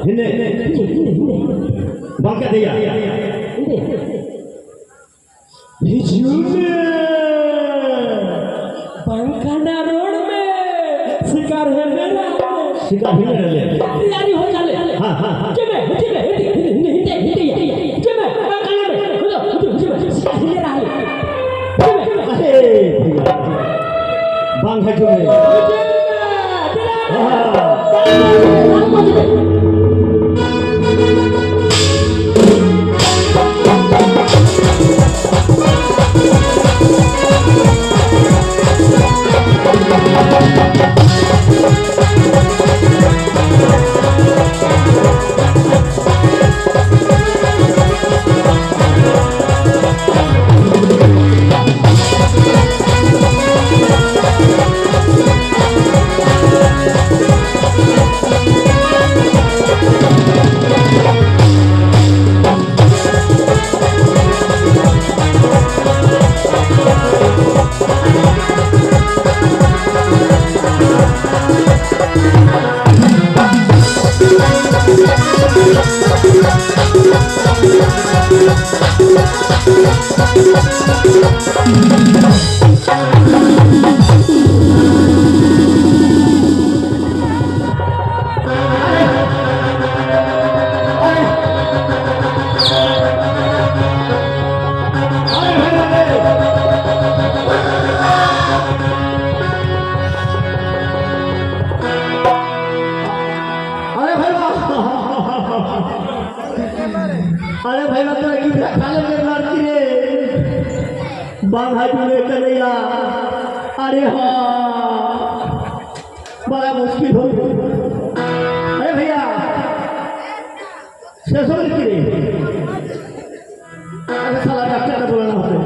हिंदे बांका दिया बांकाना रोड में शिकार है मेरा शिकार ही नहीं ले तैयारी हो चले हाँ हाँ चले चले हिंदे चले बांकाना में चले शिकार ही रहा है अरे भैया बांका जो है अरे भाई मतलब कि खाले में मारती रे बांधा जुले कन्हैया अरे हाँ बड़ा मुश्किल हो अरे भैया शेषों की रे अरे साला डॉक्टर का बोलना होता